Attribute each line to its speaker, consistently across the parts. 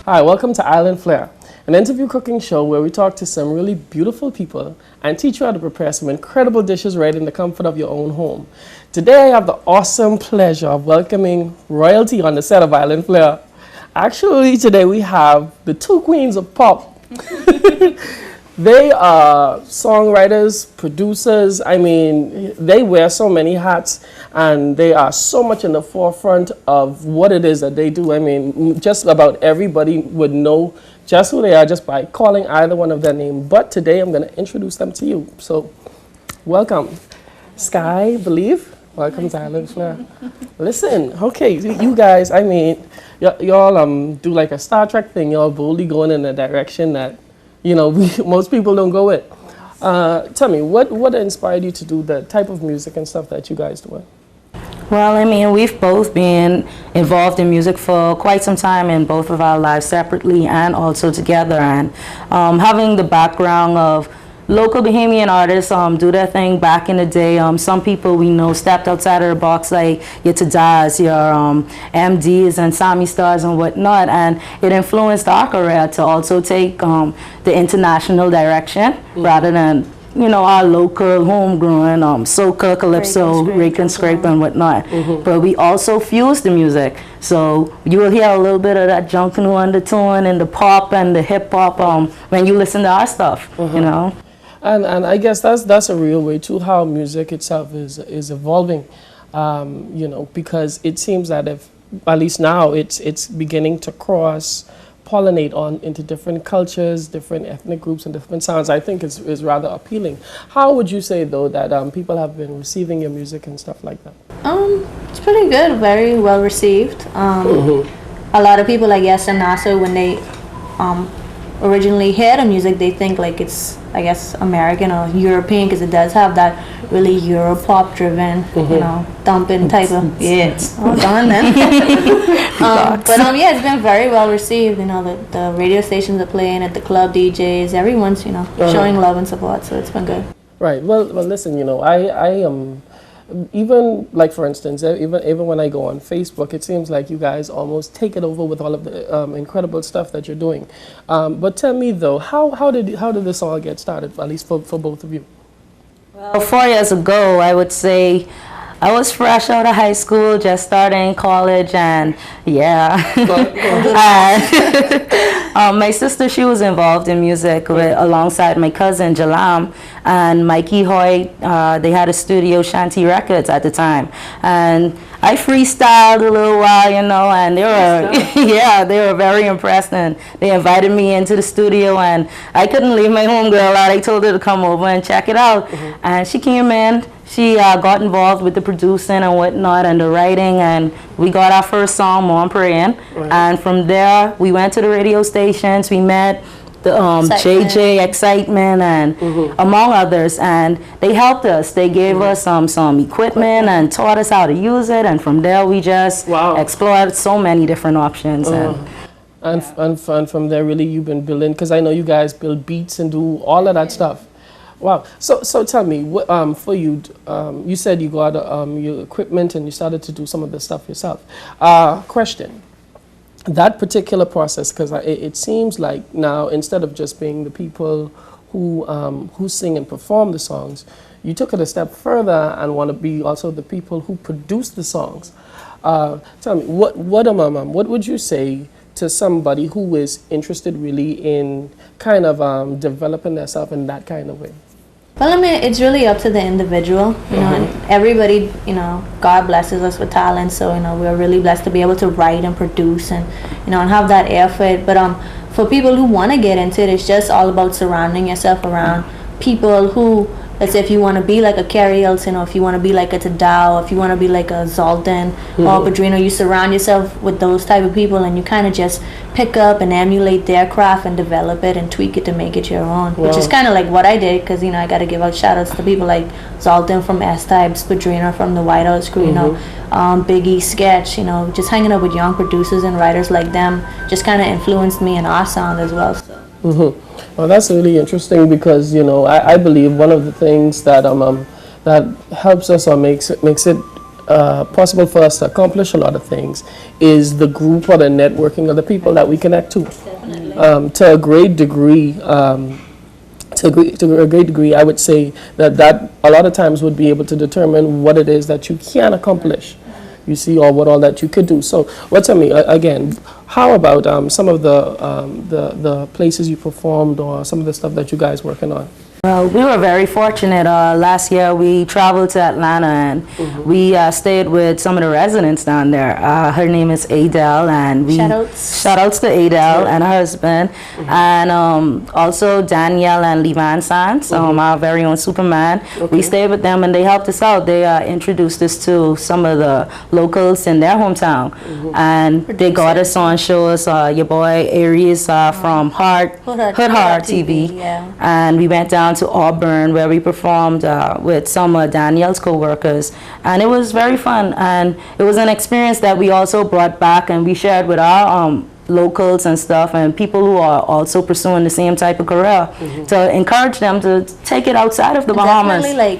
Speaker 1: Hi, welcome to IslFlr, an interview cooking show where we talk to some really beautiful people and teach you how to prepare some incredible dishes right in the comfort of your own home. Today I have the awesome pleasure of welcoming royalty on the set of IslFlr. Actually, today we have the two queens of pop. They are songwriters, producers. I mean, they wear so many hats and they are so much in the forefront of what it is that they do. I mean, just about everybody would know just who they are just by calling either one of their name. But today I'm going to introduce them to you. So, welcome. Sky, Believe. Welcome to IslFlr. Listen, okay, you guys, I mean, y'all do like a Star Trek thing. Y'all boldly going in a direction that, you know, most people don't go with. Tell me, what inspired you to do the type of music and stuff that you guys do?
Speaker 2: Well, I mean, we've both been involved in music for quite some time in both of our lives separately and also together. And having the background of local Bahamian artists do their thing back in the day. Some people we know stepped outside of the box, like your Tadaz, your MDs and Sami Stars and whatnot, and it influenced our career to also take the international direction rather than, you know, our local homegrown soca, calypso, rake and scrape and whatnot. But we also fuse the music, so you will hear a little bit of that junkanoo undertone in the pop and the hip hop when you listen to our stuff, you know.
Speaker 1: And I guess that's a real way too, how music itself is evolving, you know, because it seems that if, at least now, it's beginning to cross-pollinate on into different cultures, different ethnic groups, and different sounds. I think is rather appealing. How would you say, though, that people have been receiving your music and stuff like that?
Speaker 3: It's pretty good, very well received. A lot of people, I guess, in NASA, when they originally hear the music, they think like it's, I guess, American or European, because it does have that really Europop driven, you know, thumping type of, oh, done then. Yeah, it's been very well received. You know, the radio stations are playing it, the club DJs, everyone's, you know, showing love and support, so it's been good. Right.
Speaker 1: Well, listen, you know, I even, like, for instance, even when I go on Facebook, it seems like you guys almost take it over with all of the incredible stuff that you're doing. But tell me, though, how did this all get started, at least for both of you?
Speaker 2: Well, 4 years ago, I would say I was fresh out of high school, just starting college, and yeah. My sister, she was involved in music alongside my cousin Jalam and Mikey Hoyt. They had a studio, Shanty Records, at the time, and I freestyled a little while, you know, and they were, they were very impressed, and they invited me into the studio, and I couldn't leave my homegirl out. I told her to come over and check it out, and she came in. She got involved with the producing and whatnot and the writing, and we got our first song, More Praying, and from there we went to the radio stations. We met the JJ Excitement and among others, and they helped us. They gave us some equipment and taught us how to use it, and from there we just explored so many different options.
Speaker 1: And from there, really, you've been building, because I know you guys build beats and do all of that stuff. Wow. So tell me, for you, you said you got your equipment and you started to do some of the stuff yourself. Question. That particular process, because it seems like now, instead of just being the people who sing and perform the songs, you took it a step further and want to be also the people who produce the songs. Tell me, what would you say to somebody who is interested really in kind of developing themselves in that kind of way?
Speaker 3: Well, I mean, it's really up to the individual, you know, and everybody, you know, God blesses us with talent, so, you know, we're really blessed to be able to write and produce and, you know, and have that air for it. But for people who want to get into it, it's just all about surrounding yourself around people who, let's say if you want to be like a Carrie Hilton, or if you want to be like a Tadao, if you want to be like a Zoltan or Padrino, you surround yourself with those type of people, and you kind of just pick up and emulate their craft and develop it and tweak it to make it your own, which is kind of like what I did, because, you know, I got to give out shout outs to people like Zoltan from S-Types, Padrino from the White House Crew, you know, Biggie, Sketch, you know, just hanging out with young producers and writers like them just kind of influenced me in our sound as well. So.
Speaker 1: Well, that's really interesting, because, you know, I believe one of the things that that helps us or makes it possible for us to accomplish a lot of things is the group or the networking of the people that we connect to. To a great degree, to a great degree, I would say that a lot of times would be able to determine what it is that you can accomplish, you see, or what all that you could do. So, tell me again, how about some of the places you performed or some of the stuff that you guys working on?
Speaker 2: Well, we were very fortunate. Last year we traveled to Atlanta and we stayed with some of the residents down there. Her name is Adele, and we shout outs to Adele and her husband, and also Danielle and Levan Sands, our very own Superman. We stayed with them and they helped us out. They introduced us to some of the locals in their hometown, and they got us on shows. Your boy Aries from Hood Heart TV, and we went down to Auburn where we performed with some of Danielle's co-workers, and it was very fun, and it was an experience that we also brought back and we shared with our locals and stuff, and people who are also pursuing the same type of career, to encourage them to take it outside of the Bahamas.
Speaker 3: Definitely,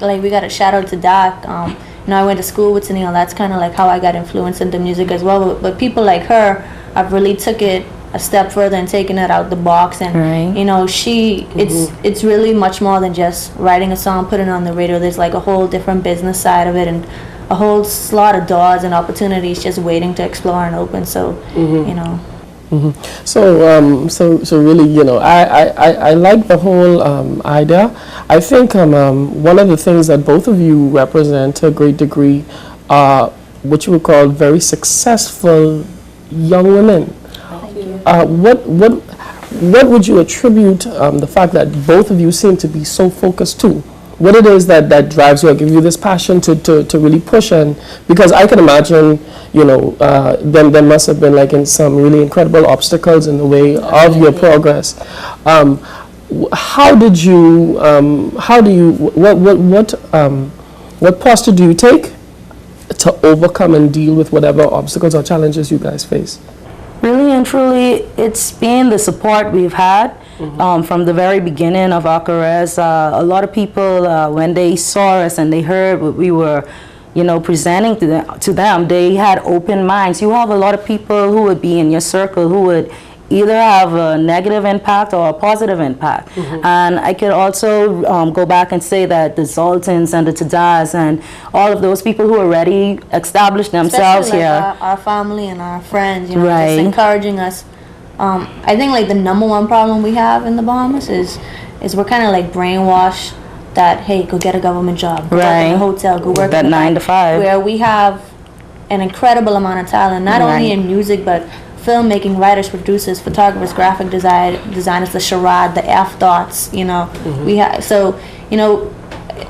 Speaker 3: like we got a shout out to Doc. You know, I went to school with Tennille. That's kind of like how I got influenced into music as well. But people like her, I've really took it a step further and taking it out the box, and you know, it's really much more than just writing a song, putting it on the radio. There's like a whole different business side of it, and a whole lot of doors and opportunities just waiting to explore and open. So you know.
Speaker 1: So really, you know, I like the whole idea. I think one of the things that both of you represent to a great degree are what you would call very successful young women. What would you attribute the fact that both of you seem to be so focused to? What it is that drives you or give you this passion to really push? And because I can imagine, you know, there must have been like some really incredible obstacles in the way of your progress. How do you what posture do you take to overcome and deal with whatever obstacles or challenges you guys face?
Speaker 2: Really and truly, it's been the support we've had from the very beginning of our careers. A lot of people, when they saw us and they heard what we were, you know, presenting to them, they had open minds. You have a lot of people who would be in your circle who would either have a negative impact or a positive impact. And I could also go back and say that the Zoltans and the Tadas and all of those people who already established themselves
Speaker 3: especially
Speaker 2: here.
Speaker 3: Like our family and our friends, you know, just encouraging us. I think like the number one problem we have in the Bahamas is we're kind of like brainwashed that, hey, go get a government job, go work in a hotel, go work
Speaker 2: that 9 to 5.
Speaker 3: Where we have an incredible amount of talent, not only in music, but filmmaking, writers, producers, photographers, graphic designers, the charade, the afterthoughts, you know. We have, so, you know,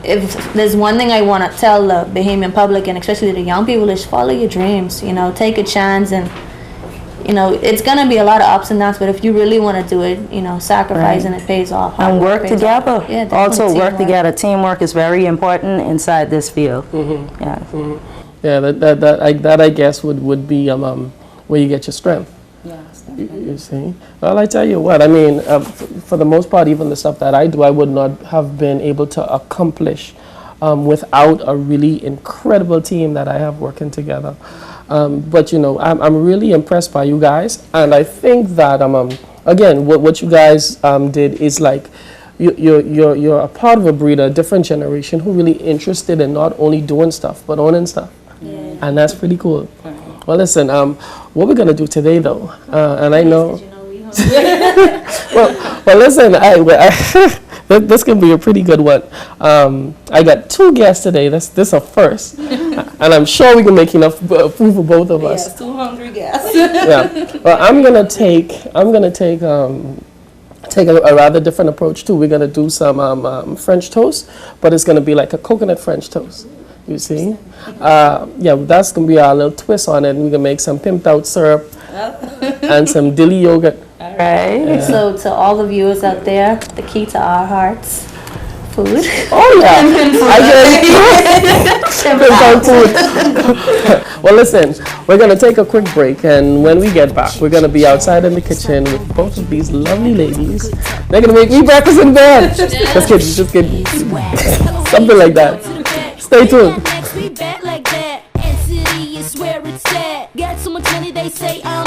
Speaker 3: if there's one thing I want to tell the Bahamian public, and especially the young people, is follow your dreams, you know, take a chance, and, you know, it's going to be a lot of ups and downs, but if you really want to do it, you know, sacrifice and it pays off.
Speaker 2: And work together.
Speaker 3: Yeah,
Speaker 2: also work together. Teamwork is very important inside this field.
Speaker 1: Yeah, that I guess would be where you get your strength.
Speaker 2: Yes,
Speaker 1: you see. Well, I tell you what, I mean, for the most part, even the stuff that I do, I would not have been able to accomplish without a really incredible team that I have working together. But, you know, I'm really impressed by you guys, and I think that, again, what you guys did is like, you're a part of a breed, a different generation who really interested in not only doing stuff, but owning stuff. And that's pretty cool. Well, listen, what we're going to do today, though, and I know... well, listen, this can be a pretty good one. I got 2 guests today. This a first. And I'm sure we can make enough food for both of us.
Speaker 2: Yes, 2 hungry guests.
Speaker 1: Yeah. Well, I'm gonna take a rather different approach too. We're gonna do some French toast, but it's gonna be like a coconut French toast. You see? Yeah, that's gonna be our little twist on it. We're gonna make some pimped out syrup and some dilly yogurt.
Speaker 2: All right.
Speaker 1: Yeah.
Speaker 3: So to all the viewers out there, the key to our hearts, food.
Speaker 1: Oh yeah, I just pimped out food. Well, listen, we're gonna take a quick break, and when we get back, we're gonna be outside in the kitchen with both of these lovely ladies. They're gonna make me breakfast in bed. Just kidding, something like that. Stay tuned.
Speaker 4: they say